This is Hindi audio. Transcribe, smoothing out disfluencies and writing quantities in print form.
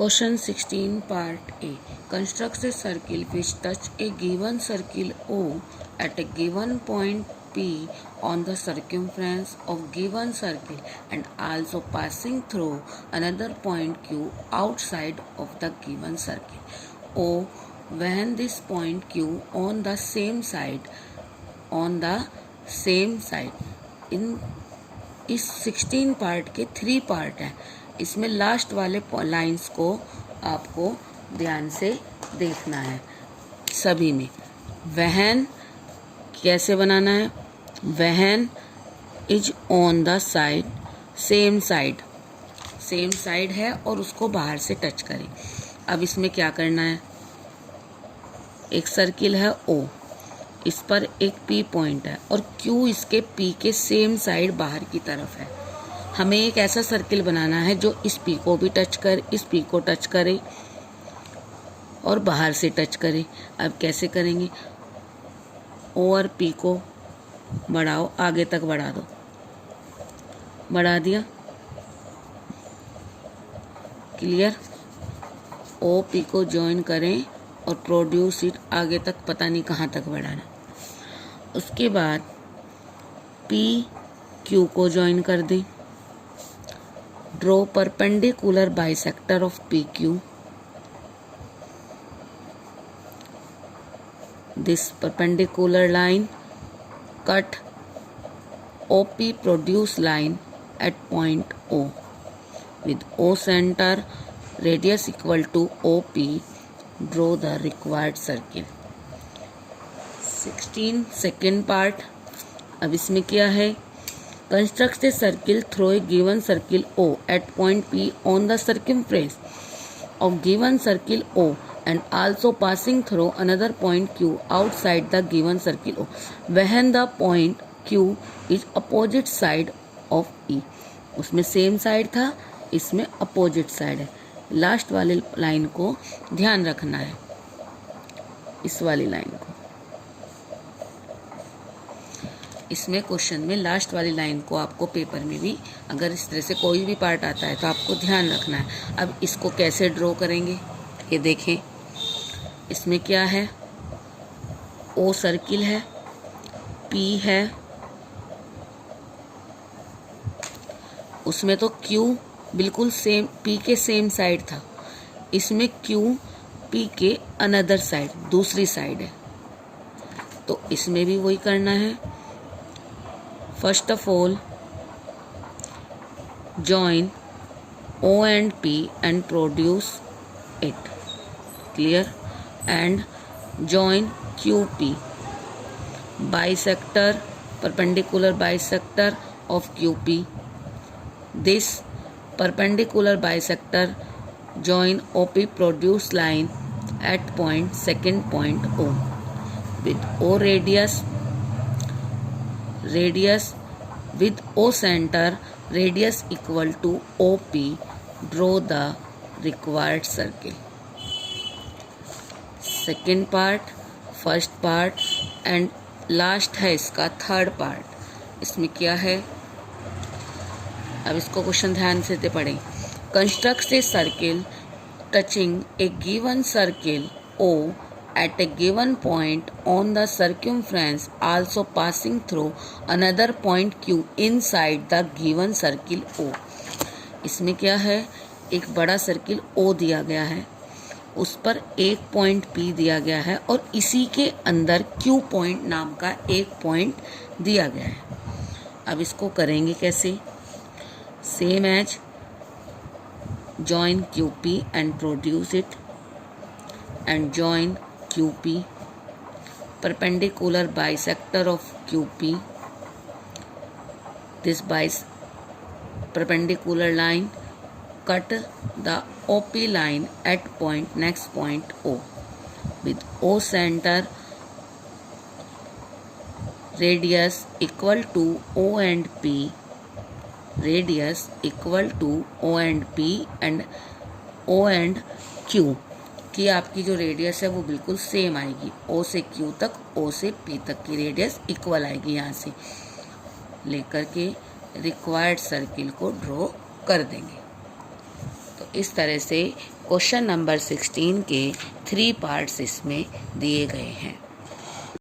Question 16 Part A. Construct a circle which touch a given circle O at a given point P on the circumference of given circle and also passing through another point Q outside of the given circle O when this point Q on the same side इन इस 16 पार्ट के 3 पार्ट हैं। इसमें लास्ट वाले लाइंस को आपको ध्यान से देखना है। सभी में व्हेन कैसे बनाना है, when is on the side same side है और उसको बाहर से टच करें। अब इसमें क्या करना है, एक सर्किल है O, इस पर एक P पॉइंट है और Q इसके P के सेम साइड बाहर की तरफ है। हमें एक ऐसा सर्किल बनाना है जो इस P को भी टच करे, इस P को टच करे और बाहर से टच करे। अब कैसे करेंगे, O और P को बढ़ाओ, आगे तक बढ़ा दो, बढ़ा दिया, क्लियर। O P को ज्वाइन करें और प्रोड्यूस इट, आगे तक पता नहीं कहाँ तक बढ़ाना। उसके बाद P Q को ज्वाइन कर दें। Draw perpendicular bisector of PQ। This perpendicular line cut OP produce line at point O with O center, radius equal to OP. Draw the required circle. 16 second part. अब इसमें क्या है, construct a circle through a given circle O at point P on the circumference of given circle O and also passing through another point Q outside the given circle O when the point Q is opposite side of E. उसमें सेम साइड था, इसमें अपोजिट साइड है। लास्ट वाली लाइन को ध्यान रखना है, इस वाली लाइन को। इसमें क्वेश्चन में लास्ट वाली लाइन को आपको पेपर में भी अगर इस तरह से कोई भी पार्ट आता है तो आपको ध्यान रखना है। अब इसको कैसे ड्रॉ करेंगे, ये देखें। इसमें क्या है, O सर्किल है, P है, उसमें तो Q बिल्कुल सेम P के सेम साइड था, इसमें Q P के अनदर साइड, दूसरी साइड है। तो इसमें भी वही करना है। First of all join O and P and produce it, clear, and join QP, bisector, perpendicular bisector of QP. This perpendicular bisector join OP produce line at point second point O with O radius with O center, radius equal to OP. Draw the required circle. Second part, first part and last है इसका थर्ड पार्ट। इसमें क्या है, अब इसको क्वेश्चन ध्यान से पढ़ें। Construct a circle touching A given circle O at a given point on the circumference, also passing through another point Q inside the given circle O. इसमें क्या है, एक बड़ा सर्किल O दिया गया है, उस पर एक पॉइंट P दिया गया है और इसी के अंदर Q पॉइंट नाम का एक पॉइंट दिया गया है। अब इसको करेंगे कैसे, same as join QP and produce it and join QP, perpendicular bisector of QP. This perpendicular line cut the OP line at next point O with O center, radius equal to O and P, radius equal to O and P and O and Q कि आपकी जो रेडियस है वो बिल्कुल सेम आएगी। O से Q तक, O से P तक की रेडियस इक्वल आएगी। यहाँ से लेकर के रिक्वायर्ड सर्किल को ड्रॉ कर देंगे। तो इस तरह से क्वेश्चन नंबर 16 के 3 पार्ट्स इसमें दिए गए हैं।